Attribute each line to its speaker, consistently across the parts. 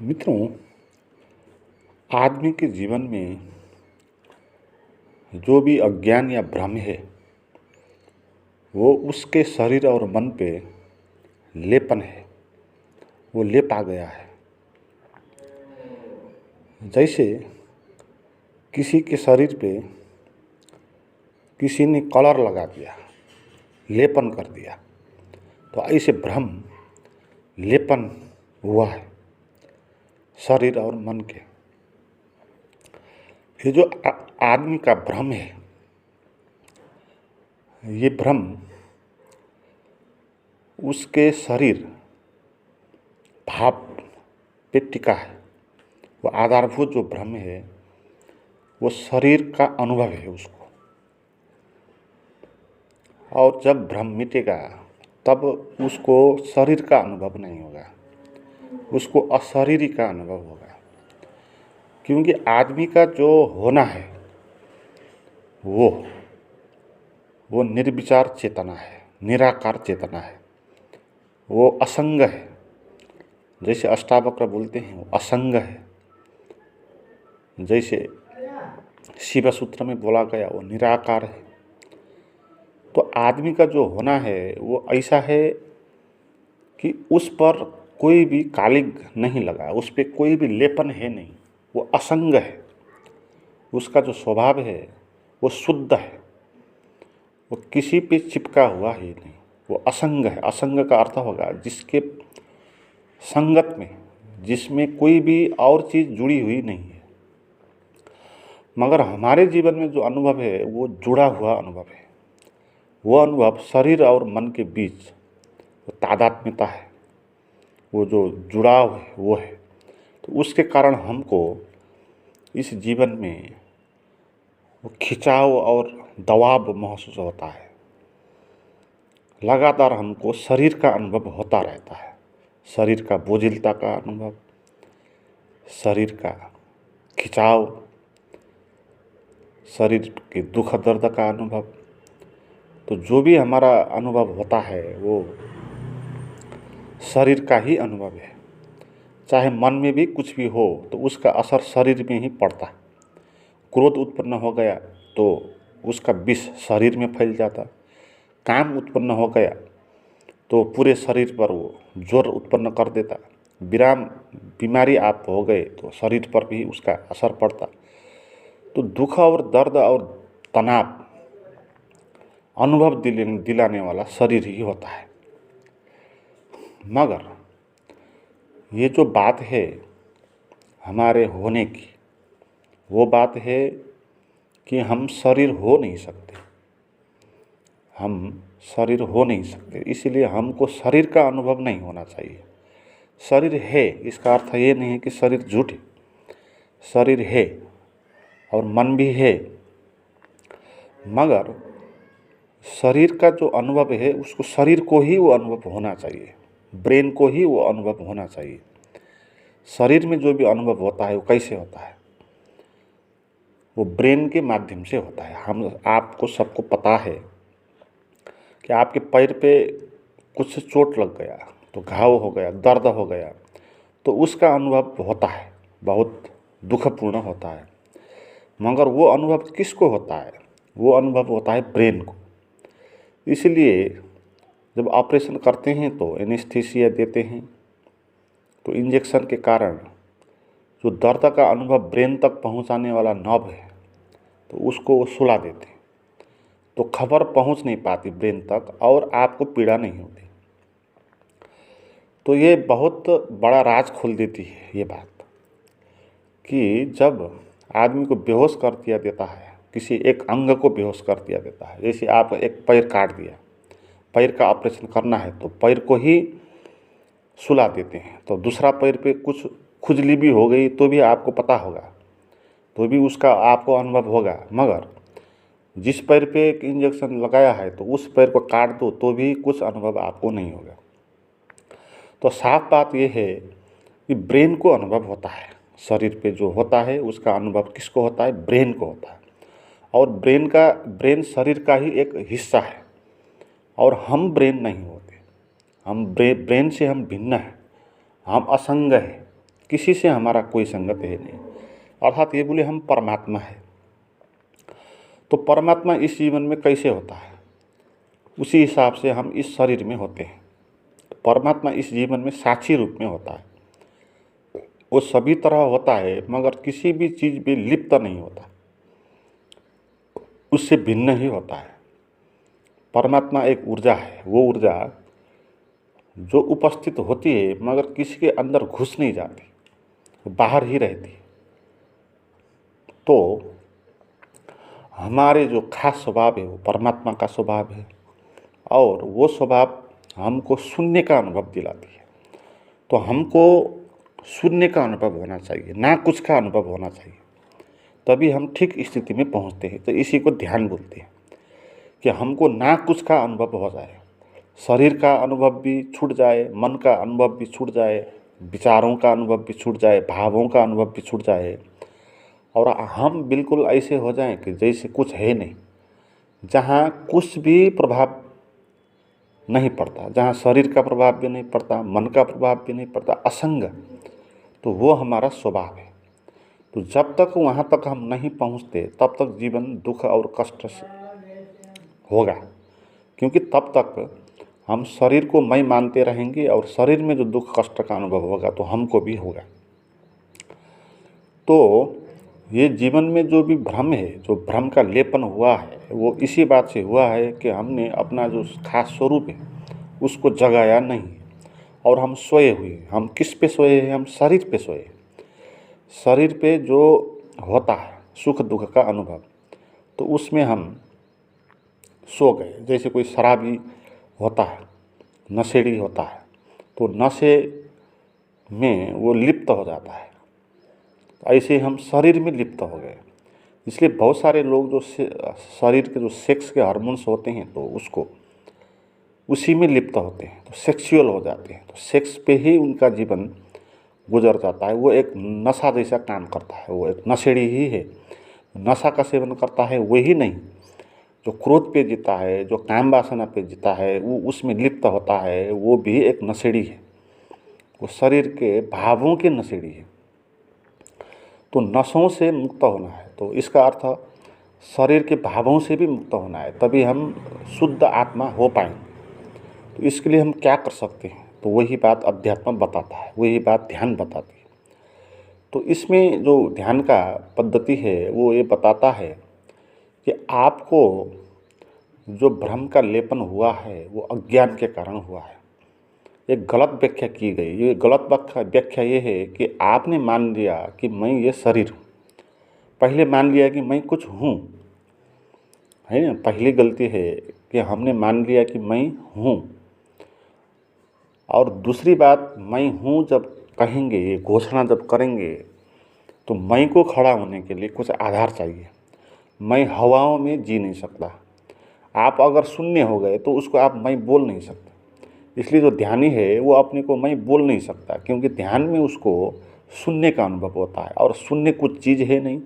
Speaker 1: मित्रों, आदमी के जीवन में जो भी अज्ञान या भ्रम है वो उसके शरीर और मन पे लेपन है, वो लेप आ गया है। जैसे किसी के शरीर पे किसी ने कलर लगा दिया, लेपन कर दिया, तो ऐसे भ्रम लेपन हुआ है शरीर और मन के। ये जो आदमी का भ्रम है, ये भ्रम उसके शरीर भाव पे टिका है। वो आधारभूत जो भ्रम है वो शरीर का अनुभव है उसको, और जब भ्रम मिटेगा तब उसको शरीर का अनुभव नहीं होगा, उसको अशरीरी का अनुभव होगा। क्योंकि आदमी का जो होना है वो निर्विचार चेतना है, निराकार चेतना है, वो असंग है। जैसे अष्टावक्र बोलते हैं वो असंग है, जैसे शिव सूत्र में बोला गया वो निराकार है। तो आदमी का जो होना है वो ऐसा है कि उस पर कोई भी कालिग नहीं लगा, उस पर कोई भी लेपन है नहीं, वो असंग है। उसका जो स्वभाव है वो शुद्ध है, वो किसी पे चिपका हुआ ही नहीं, वो असंग है। असंग का अर्थ होगा जिसके संगत में, जिसमें कोई भी और चीज़ जुड़ी हुई नहीं है। मगर हमारे जीवन में जो अनुभव है वो जुड़ा हुआ अनुभव है। वो अनुभव शरीर और मन के बीच वो तादात्म्यता है, वो जो जुड़ाव है वो है। तो उसके कारण हमको इस जीवन में वो खिंचाव और दबाव महसूस होता है। लगातार हमको शरीर का अनुभव होता रहता है, शरीर का बोझिलता का अनुभव, शरीर का खिंचाव, शरीर के दुख दर्द का अनुभव। तो जो भी हमारा अनुभव होता है वो शरीर का ही अनुभव है। चाहे मन में भी कुछ भी हो तो उसका असर शरीर में ही पड़ता है। क्रोध उत्पन्न हो गया तो उसका विष शरीर में फैल जाता। काम उत्पन्न हो गया तो पूरे शरीर पर वो जोर उत्पन्न कर देता। विराम बीमारी आप हो गए तो शरीर पर भी उसका असर पड़ता। तो दुख और दर्द और तनाव अनुभव दिलाने वाला शरीर ही होता है। मगर ये जो बात है हमारे होने की, वो बात है कि हम शरीर हो नहीं सकते, हम शरीर हो नहीं सकते। इसलिए हमको शरीर का अनुभव नहीं होना चाहिए। शरीर है इसका अर्थ ये नहीं है कि शरीर झूठ है, शरीर है और मन भी है। मगर शरीर का जो अनुभव है उसको शरीर को ही वो अनुभव होना चाहिए, ब्रेन को ही वो अनुभव होना चाहिए। शरीर में जो भी अनुभव होता है वो कैसे होता है, वो ब्रेन के माध्यम से होता है। हम आपको सबको पता है कि आपके पैर पे कुछ चोट लग गया तो घाव हो गया, दर्द हो गया, तो उसका अनुभव होता है, बहुत दुखपूर्ण होता है। मगर वो अनुभव किसको होता है? वो अनुभव होता है ब्रेन को। इसलिए जब ऑपरेशन करते हैं तो एनेस्थीसिया देते हैं, तो इंजेक्शन के कारण जो दर्द का अनुभव ब्रेन तक पहुंचाने वाला नर्व है तो उसको वो सुला देते हैं, तो खबर पहुंच नहीं पाती ब्रेन तक और आपको पीड़ा नहीं होती। तो ये बहुत बड़ा राज खोल देती है ये बात कि जब आदमी को बेहोश कर दिया देता है, किसी एक अंग को बेहोश कर दिया देता है, जैसे आप एक पैर काट दिया, पैर का ऑपरेशन करना है तो पैर को ही सुला देते हैं। तो दूसरा पैर पे कुछ खुजली भी हो गई तो भी आपको पता होगा, तो भी उसका आपको अनुभव होगा। मगर जिस पैर पे एक इंजेक्शन लगाया है तो उस पैर को काट दो तो भी कुछ अनुभव आपको नहीं होगा। तो साफ बात यह है कि ब्रेन को अनुभव होता है, शरीर पे जो होता है उसका अनुभव किसको होता है? ब्रेन को होता है। और ब्रेन शरीर का ही एक हिस्सा है और हम ब्रेन नहीं होते। हम ब्रेन से हम भिन्न हैं, हम असंग हैं, किसी से हमारा कोई संगत है नहीं। अर्थात ये बोले हम परमात्मा है। तो परमात्मा इस जीवन में कैसे होता है, उसी हिसाब से हम इस शरीर में होते हैं। परमात्मा इस जीवन में साक्षी रूप में होता है। वो सभी तरह होता है, मगर किसी भी चीज़ में लिप्त नहीं होता, उससे भिन्न ही होता है। परमात्मा एक ऊर्जा है, वो ऊर्जा जो उपस्थित होती है मगर किसी के अंदर घुस नहीं जाती, वो बाहर ही रहती है। तो हमारे जो खास स्वभाव है वो परमात्मा का स्वभाव है, और वो स्वभाव हमको सुनने का अनुभव दिलाती है। तो हमको सुनने का अनुभव होना चाहिए, ना कुछ का अनुभव होना चाहिए, तभी हम ठीक स्थिति में पहुंचते हैं। तो इसी को ध्यान बोलते हैं कि हमको ना कुछ का अनुभव हो जाए, शरीर का अनुभव भी छूट जाए, मन का अनुभव भी छूट जाए, विचारों का अनुभव भी छूट जाए, भावों का अनुभव भी छूट जाए, और हम बिल्कुल ऐसे हो जाएं कि जैसे कुछ है नहीं, जहाँ कुछ भी प्रभाव नहीं पड़ता, जहाँ शरीर का प्रभाव भी नहीं पड़ता, मन का प्रभाव भी नहीं पड़ता, असंग, तो वो हमारा स्वभाव है। तो जब तक वहाँ तक हम नहीं पहुँचते तब तक जीवन दुख और कष्ट से होगा, क्योंकि तब तक हम शरीर को मैं मानते रहेंगे, और शरीर में जो दुख कष्ट का अनुभव होगा तो हमको भी होगा। तो ये जीवन में जो भी भ्रम है, जो भ्रम का लेपन हुआ है, वो इसी बात से हुआ है कि हमने अपना जो खास स्वरूप है उसको जगाया नहीं, और हम सोए हुए हैं। हम किस पे सोए हैं? हम शरीर पे सोए। शरीर पे जो होता है सुख दुख का अनुभव, तो उसमें हम सो गए। जैसे कोई शराबी होता है, नशेड़ी होता है, तो नशे में वो लिप्त हो जाता है, ऐसे हम शरीर में लिप्त हो गए। इसलिए बहुत सारे लोग जो शरीर के जो सेक्स के हार्मोन्स होते हैं तो उसको उसी में लिप्त होते हैं, तो सेक्सुअल हो जाते हैं, तो सेक्स पे ही उनका जीवन गुजर जाता है। वो एक नशा जैसा काम करता है, वो एक नशेड़ी ही है। नशा का सेवन करता है वही नहीं, जो क्रोध पे जीता है, जो काम वासना पे जीता है, वो उसमें लिप्त होता है, वो भी एक नशेड़ी है। वो शरीर के भावों के नशेड़ी है। तो नशों से मुक्त होना है, तो इसका अर्थ शरीर के भावों से भी मुक्त होना है, तभी हम शुद्ध आत्मा हो पाएंगे। तो इसके लिए हम क्या कर सकते हैं? तो वही बात अध्यात्म बताता है, वही बात ध्यान बताती है। तो इसमें जो ध्यान का पद्धति है वो ये बताता है कि आपको जो भ्रम का लेपन हुआ है वो अज्ञान के कारण हुआ है। एक गलत व्याख्या की गई। ये गलत व्याख्या ये है कि आपने मान लिया कि मैं ये शरीर हूँ। पहले मान लिया कि मैं कुछ हूँ, है ना। पहली गलती है कि हमने मान लिया कि मैं हूँ। और दूसरी बात, मैं हूँ जब कहेंगे, ये घोषणा जब करेंगे, तो मैं को खड़ा होने के लिए कुछ आधार चाहिए। मैं हवाओं में जी नहीं सकता। आप अगर शून्य हो गए तो उसको आप मैं बोल नहीं सकते। इसलिए जो ध्यानी है वो अपने को मैं बोल नहीं सकता, क्योंकि ध्यान में उसको शून्य का अनुभव होता है, और शून्य कुछ चीज़ है नहीं,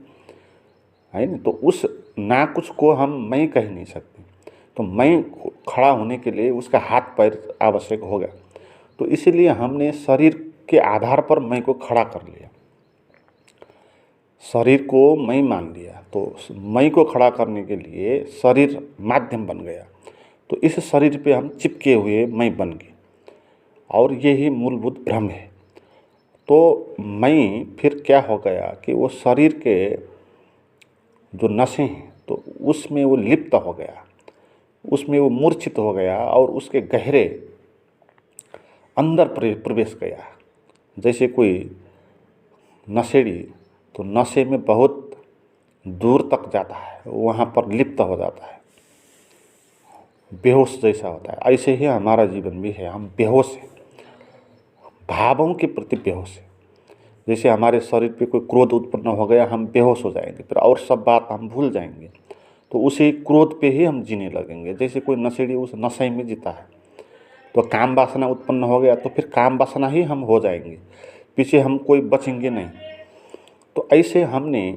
Speaker 1: है ना। तो उस ना कुछ को हम मैं कह नहीं सकते। तो मैं खड़ा होने के लिए उसका हाथ पैर आवश्यक होगा। तो इसीलिए हमने शरीर के आधार पर मैं को खड़ा कर लिया, शरीर को मैं मान लिया। तो मैं को खड़ा करने के लिए शरीर माध्यम बन गया। तो इस शरीर पे हम चिपके हुए मैं बन गए, और यही मूलभूत भ्रम है। तो मैं फिर क्या हो गया कि वो शरीर के जो नसें हैं तो उसमें वो लिप्त हो गया, उसमें वो मूर्छित हो गया, और उसके गहरे अंदर प्रवेश गया। जैसे कोई नशेड़ी तो नशे में बहुत दूर तक जाता है, वहाँ पर लिप्त हो जाता है, बेहोश जैसा होता है। ऐसे ही हमारा जीवन भी है, हम बेहोश हैं, भावों के प्रति बेहोश है। जैसे हमारे शरीर पे कोई क्रोध उत्पन्न हो गया, हम बेहोश हो जाएंगे, फिर और सब बात हम भूल जाएंगे, तो उसी क्रोध पे ही हम जीने लगेंगे। जैसे कोई नशेड़ी उस नशे में जीता है, तो काम वासना उत्पन्न हो गया तो फिर काम वासना ही हम हो जाएंगे, पीछे हम कोई बचेंगे नहीं। तो ऐसे हमने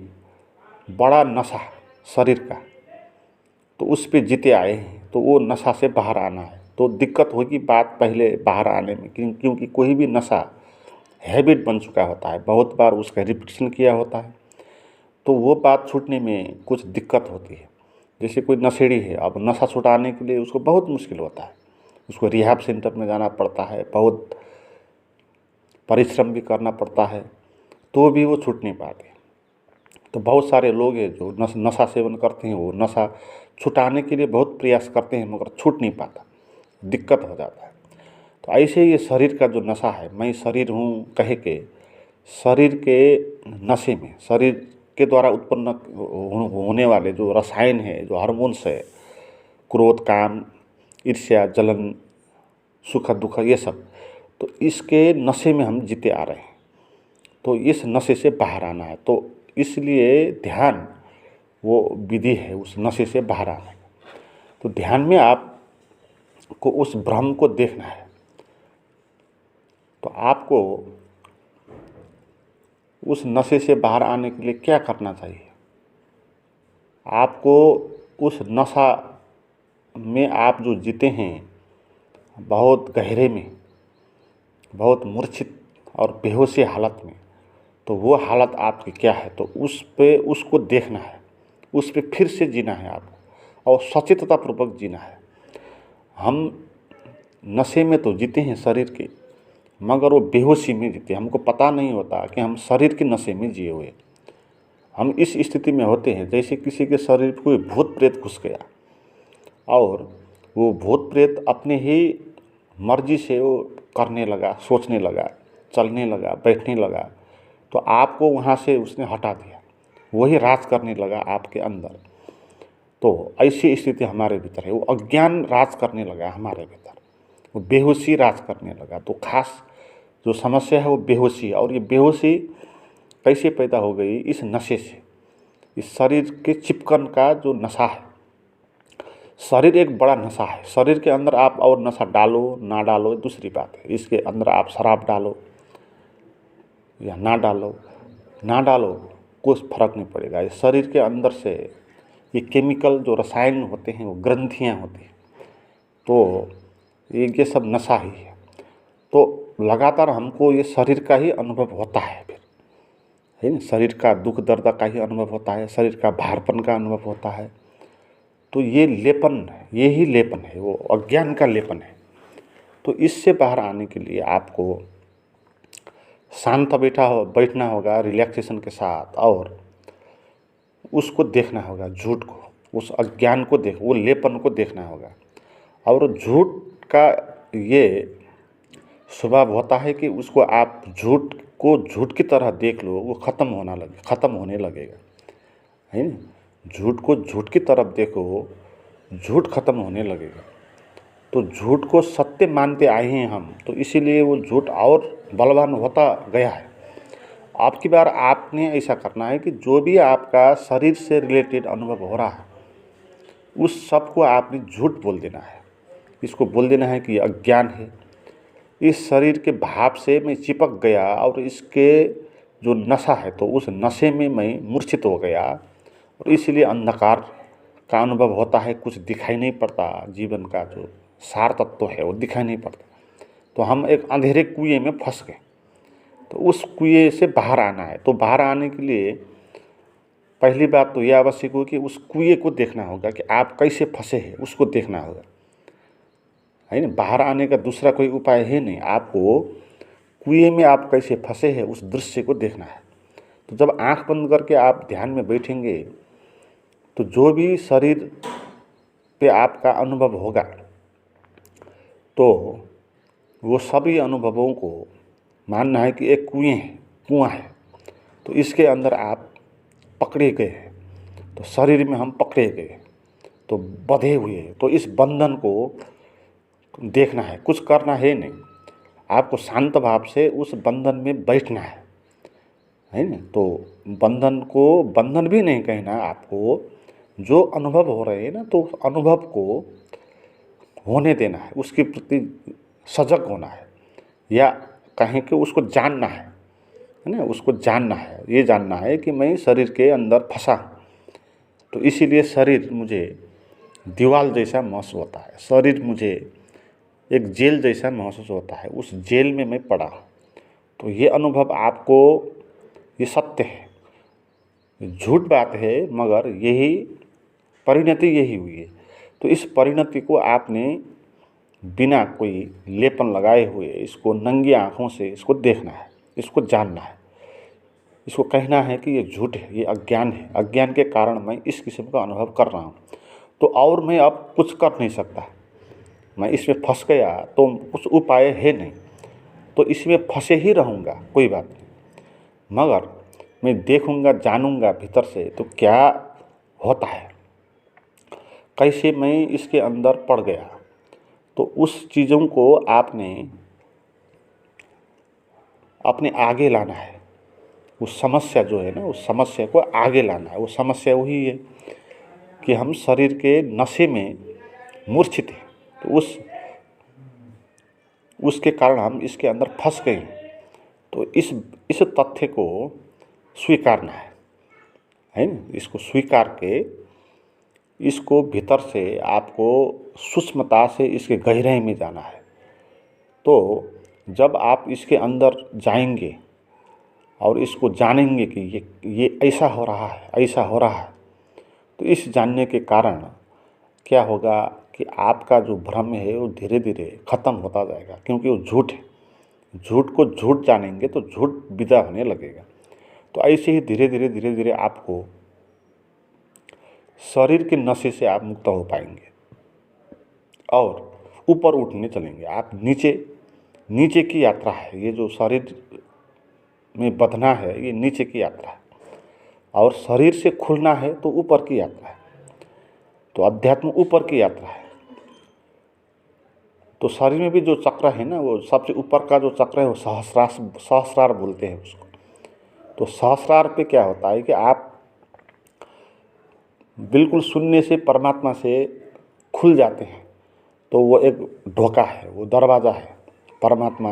Speaker 1: बड़ा नशा शरीर का, तो उस पे जीते आए हैं, तो वो नशा से बाहर आना है। तो दिक्कत होगी बात पहले बाहर आने में, क्योंकि कोई भी नशा हैबिट बन चुका होता है, बहुत बार उसका रिपीटिशन किया होता है, तो वो बात छूटने में कुछ दिक्कत होती है। जैसे कोई नशेड़ी है, अब नशा छुटाने के लिए उसको बहुत मुश्किल होता है, उसको रिहैब सेंटर में जाना पड़ता है, बहुत परिश्रम भी करना पड़ता है, तो भी वो छूट नहीं पाते। तो बहुत सारे लोग हैं जो नशा सेवन करते हैं, वो नशा छुटाने के लिए बहुत प्रयास करते हैं मगर छूट नहीं पाता, दिक्कत हो जाता है। तो ऐसे ही ये शरीर का जो नशा है, मैं शरीर हूँ कह के शरीर के नशे में, शरीर के द्वारा उत्पन्न होने वाले जो रसायन है, जो हार्मोन्स है, क्रोध, काम, ईर्ष्या, जलन, सुख दुख, ये सब, तो इसके नशे में हम जीते आ रहे हैं। तो इस नशे से बाहर आना है, तो इसलिए ध्यान वो विधि है उस नशे से बाहर आने का। तो ध्यान में आपको उस भ्रम को देखना है। तो आपको उस नशे से बाहर आने के लिए क्या करना चाहिए? आपको उस नशा में आप जो जीते हैं बहुत गहरे में, बहुत मूर्छित और बेहोशी हालत में, तो वो हालत आपकी क्या है, तो उसको देखना है, उस पे फिर से जीना है आपको, और सचेततापूर्वक जीना है। हम नशे में तो जीते हैं शरीर के, मगर वो बेहोशी में जीते, हमको पता नहीं होता कि हम शरीर के नशे में जिए हुए। हम इस स्थिति में होते हैं जैसे किसी के शरीर में कोई भूत प्रेत घुस गया, और वो भूत प्रेत अपने ही मर्जी से वो करने लगा, सोचने लगा, चलने लगा, बैठने लगा, तो आपको वहाँ से उसने हटा दिया, वही राज करने लगा आपके अंदर। तो ऐसी स्थिति हमारे भीतर है, वो अज्ञान राज करने लगा हमारे भीतर, वो बेहोशी राज करने लगा। तो खास जो समस्या है वो बेहोशी, और ये बेहोशी कैसे पैदा हो गई? इस नशे से, इस शरीर के चिपकन का जो नशा है। शरीर एक बड़ा नशा है, शरीर के अंदर आप और नशा डालो ना डालो दूसरी बात है, इसके अंदर आप शराब डालो या ना डालो कुछ फर्क नहीं पड़ेगा। इस शरीर के अंदर से ये केमिकल जो रसायन होते हैं, वो ग्रंथियाँ होती हैं, तो ये सब नशा ही है। तो लगातार हमको ये शरीर का ही अनुभव होता है, फिर है ना, शरीर का दुख दर्द का ही अनुभव होता है, शरीर का भारपन का अनुभव होता है। तो ये लेपन है, ये ही लेपन है, वो अज्ञान का लेपन है। तो इससे बाहर आने के लिए आपको शांत बैठना होगा रिलैक्सेशन के साथ, और उसको देखना होगा, झूठ को, उस अज्ञान को वो लेपन को देखना होगा। और झूठ का ये स्वभाव होता है कि उसको आप झूठ को झूठ की तरह देख लो, वो ख़त्म होने लगेगा, है ना। झूठ को झूठ की तरफ देखो, झूठ ख़त्म होने लगेगा। तो झूठ को सत्य मानते आए हैं हम, तो इसीलिए वो झूठ और बलवान होता गया है। आपकी बार आपने ऐसा करना है कि जो भी आपका शरीर से रिलेटेड अनुभव हो रहा है, उस सब को आपने झूठ बोल देना है। इसको बोल देना है कि ये अज्ञान है, इस शरीर के भाव से मैं चिपक गया, और इसके जो नशा है, तो उस नशे में मैं मूर्छित हो गया, और इसलिए अंधकार का अनुभव होता है, कुछ दिखाई नहीं पड़ता, जीवन का जो सार तत्व है वो दिखाई नहीं पड़ता। तो हम एक अंधेरे कुएं में फंस गए, तो उस कुएं से बाहर आना है। तो बाहर आने के लिए पहली बात तो यह आवश्यक हो कि उस कुएं को देखना होगा कि आप कैसे फंसे हैं, उसको देखना होगा, है ना। बाहर आने का दूसरा कोई उपाय है नहीं, आपको कुएं में आप कैसे फंसे हैं उस दृश्य को देखना है। तो जब आंख बंद करके आप ध्यान में बैठेंगे, तो जो भी शरीर पे आपका अनुभव होगा, तो वो सभी अनुभवों को मानना है कि एक कुआं है, तो इसके अंदर आप पकड़े गए हैं, तो शरीर में हम पकड़े गए, तो बंधे हुए हैं। तो इस बंधन को देखना है, कुछ करना है नहीं, आपको शांत भाव से उस बंधन में बैठना है ना। तो बंधन को बंधन भी नहीं कहना, आपको जो अनुभव हो रहे हैं ना, तो उस अनुभव को होने देना है, उसके प्रति सजग होना है, या कहें कि उसको जानना है ना, उसको जानना है, ये जानना है कि मैं शरीर के अंदर फंसा हूँ। तो इसीलिए शरीर मुझे दीवार जैसा महसूस होता है, शरीर मुझे एक जेल जैसा महसूस होता है, उस जेल में मैं पड़ा हूँ। तो ये अनुभव आपको, ये सत्य है, झूठ बात है, मगर यही परिणति यही हुई है। तो इस परिणति को आपने बिना कोई लेपन लगाए हुए इसको नंगी आँखों से इसको देखना है, इसको जानना है, इसको कहना है कि ये झूठ है, ये अज्ञान है, अज्ञान के कारण मैं इस किस्म का अनुभव कर रहा हूँ। तो और मैं अब कुछ कर नहीं सकता, मैं इसमें फंस गया तो कुछ उपाय है नहीं, तो इसमें फंसे ही रहूँगा, कोई बात नहीं। मगर मैं देखूँगा, जानूँगा भीतर से तो क्या होता है, कैसे मैं इसके अंदर पड़ गया। तो उस चीज़ों को आपने अपने आगे लाना है। उस समस्या जो है ना, उस समस्या को आगे लाना है। वो समस्या वही है कि हम शरीर के नशे में मूर्छित हैं, तो उसके कारण हम इसके अंदर फंस गए हैं। तो इस तथ्य को स्वीकारना है ना। इसको स्वीकार के इसको भीतर से आपको सूक्ष्मता से इसके गहराई में जाना है। तो जब आप इसके अंदर जाएंगे और इसको जानेंगे कि ये ऐसा हो रहा है, ऐसा हो रहा है, तो इस जानने के कारण क्या होगा कि आपका जो भ्रम है वो धीरे धीरे ख़त्म होता जाएगा, क्योंकि वो झूठ है। झूठ को झूठ जानेंगे तो झूठ विदा होने लगेगा। तो ऐसे ही धीरे धीरे आपको शरीर के नशे से आप मुक्त हो पाएंगे और ऊपर उठने चलेंगे। आप नीचे की यात्रा है, ये जो शरीर में बंधना है ये नीचे की यात्रा है, और शरीर से खुलना है तो ऊपर की यात्रा है। तो अध्यात्म ऊपर की यात्रा है। तो शरीर में भी जो चक्र है ना, वो सबसे ऊपर का जो चक्र है वो सहस्रार बोलते हैं उसको। तो सहस्रार पे क्या होता है कि आप बिल्कुल शून्य से परमात्मा से खुल जाते हैं। तो वो एक ढोका है, वो दरवाज़ा है परमात्मा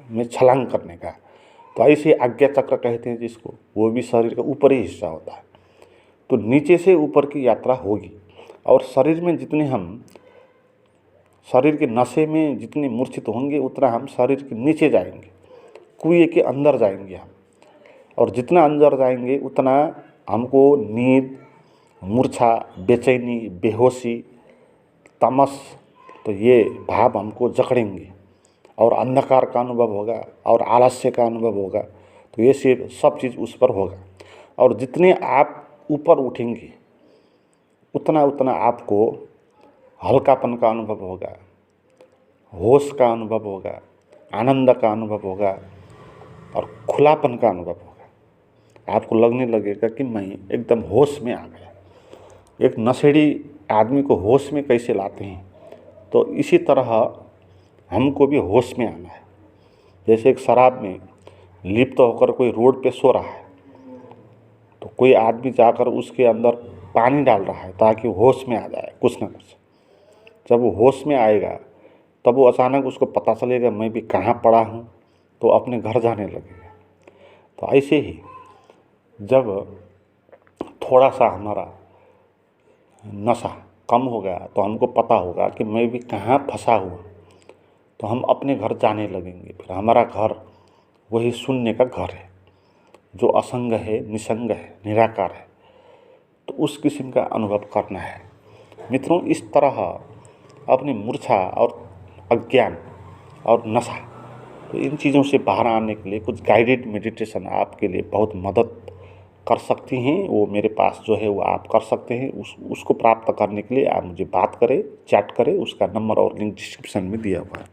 Speaker 1: में छलांग करने का। तो ऐसे आज्ञा चक्र कहते हैं जिसको, वो भी शरीर का ऊपरी हिस्सा होता है। तो नीचे से ऊपर की यात्रा होगी, और शरीर में जितने हम शरीर के नशे में जितने मूर्छित होंगे उतना हम शरीर के नीचे जाएंगे, कुएं के अंदर जाएंगे हम। और जितना अंदर जाएंगे उतना हमको नींद, मूर्छा, बेचैनी, बेहोशी, तमस, तो ये भाव हमको जकड़ेंगे और अंधकार का अनुभव होगा और आलस्य का अनुभव होगा। तो ये सब चीज़ उस पर होगा। और जितने आप ऊपर उठेंगे उतना आपको हल्कापन का अनुभव होगा, होश का अनुभव होगा, आनंद का अनुभव होगा और खुलापन का अनुभव होगा। आपको लगने लगेगा कि मैं एकदम होश में आ गया। एक नशेड़ी आदमी को होश में कैसे लाते हैं, तो इसी तरह हमको भी होश में आना है। जैसे एक शराब में लिप्त होकर कोई रोड पे सो रहा है, तो कोई आदमी जाकर उसके अंदर पानी डाल रहा है ताकि वो होश में आ जाए कुछ ना कुछ। जब वो होश में आएगा तब वो अचानक उसको पता चलेगा मैं भी कहाँ पड़ा हूँ, तो अपने घर जाने लगेगा। तो ऐसे ही जब थोड़ा सा हमारा नशा कम हो गया तो हमको पता होगा कि मैं भी कहाँ फंसा हुआ, तो हम अपने घर जाने लगेंगे। फिर हमारा घर वही शून्य का घर है, जो असंग है, निसंग है, निराकार है। तो उस किस्म का अनुभव करना है मित्रों। इस तरह अपनी मूर्छा और अज्ञान और नशा, तो इन चीज़ों से बाहर आने के लिए कुछ गाइडेड मेडिटेशन आपके लिए बहुत मदद कर सकती हैं। वो मेरे पास जो है वो आप कर सकते हैं। उसको प्राप्त करने के लिए आप मुझे बात करें, चैट करें। उसका नंबर और लिंक डिस्क्रिप्शन में दिया हुआ है।